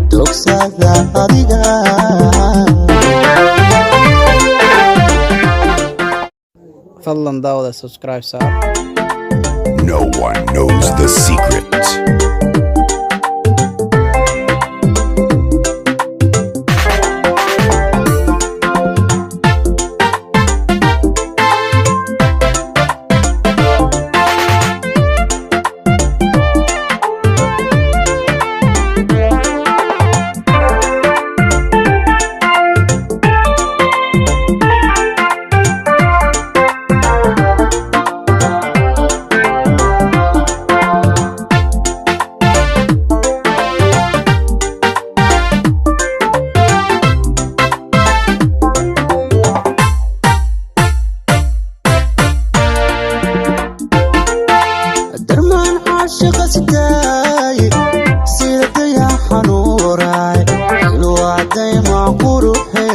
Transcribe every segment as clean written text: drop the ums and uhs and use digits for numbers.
dogsada adiga. fadlan daawada subscribe saar. No one knows the secret. درمان عاشق سداي سيدي يا حنوراي الوعدي معقوروحي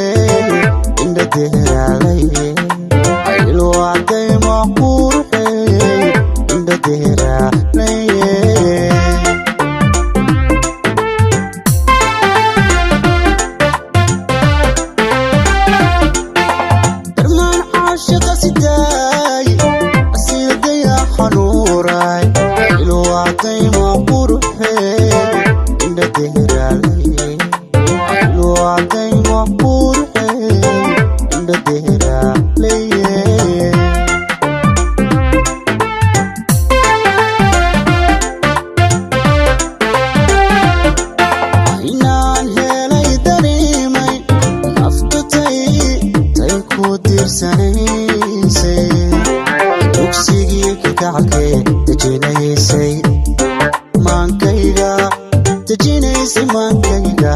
إن الدهر علي الوعدي معقوروحي إن الدهر علي درمان عاشق سداي سيدي يا حنوراي الوعدي معقوروحي إن الدهر علي الوعدي معقوروحي إن الدهر علي inaan helay dareemay naftutay tay ku diirsanaysay dugsigii kalgacalkee dejinaysay maankayga dejinaysay maankayga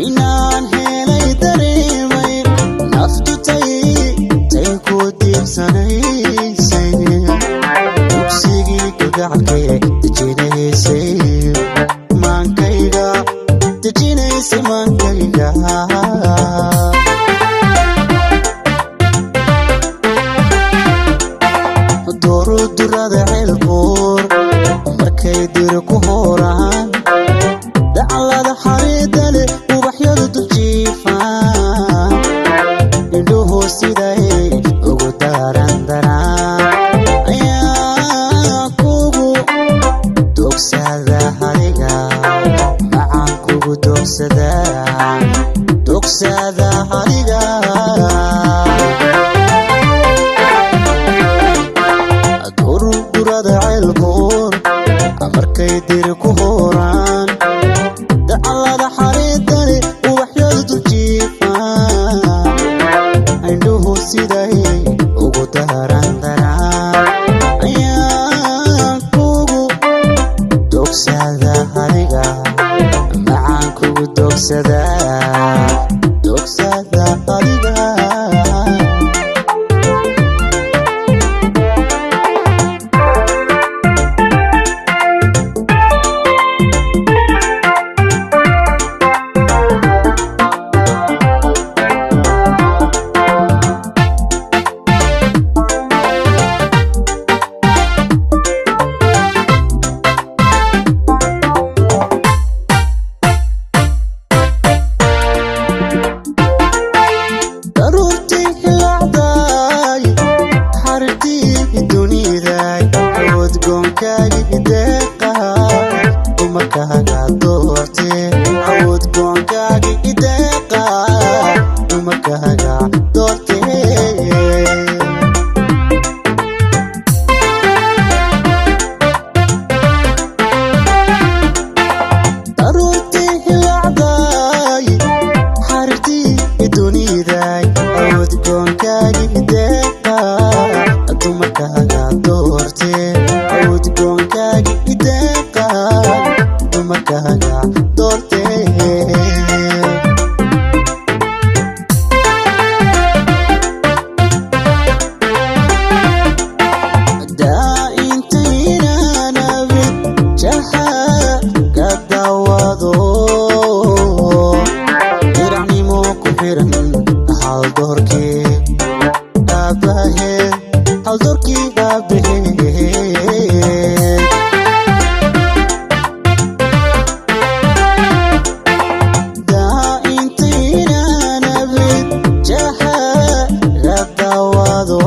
inaan helay dareemay naftutay tay ku diirsanaysay dugsigii kalgacalkee dejinaysay maankayga dejinaysay maankayga durada ceelbuur markay diri ku hooraan dacalada xariida leh ubaxyadu duljiifaan indhuhu siday ugu darandaraan ayaa kugu dogsada adiga macaan kugu dogsada adiga durada ceelbuur markay diri ku hooraan dacalada xariida leh ubaxyadu duljiifaan indhuhu siday ugu darandaraan ayaa kugu dogsada adiga macaan kugu dogsada adiga daruurtii hilacday xariirtii duniday awoodgoonkaagii deeqa dumarkaaga doortee awoodgoonkaagii deeqa dumarkaaga doortee daruurtii hilacday xariirtii duniday awoodgoonkaagii deeqa dumarkaaga doortee awoodgoonkaagii deeqa dumarkaaga doortee daa'intaynan abid jaha ka daawado diracnimo ku xiran hal doorkee aabahe hal door doorkii aabaheed daa'intiina nabid jaha la daawado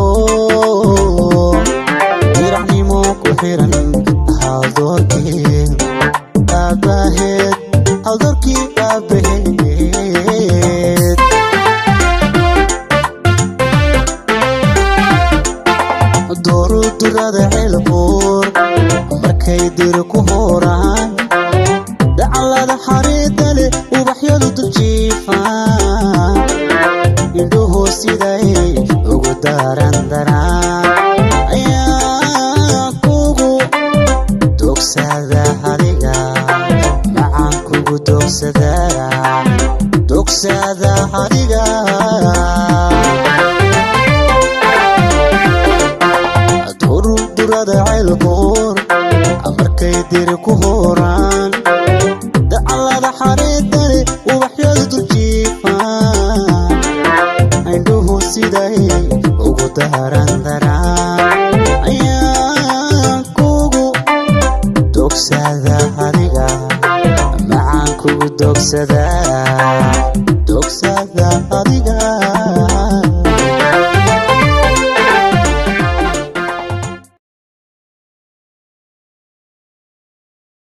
diracnimo ku xiran hal doorkii aabaheed hal doorkii aabaheed dooru durada ceelbuur markay dir ku hooraan dacalada xariida leh ubaxyadu duljiifaan indhuhu siday ugu daran daraan ayaa kugu dogsada adiga macaan kugu dogsada adiga durada ceelbuur markay dir ku hooraan dacalada xariida leh ubaxyadu duljiifaan indhuhu siday ugu daran daraan ayaa kugu dogsada adiga macaan kugu dogsada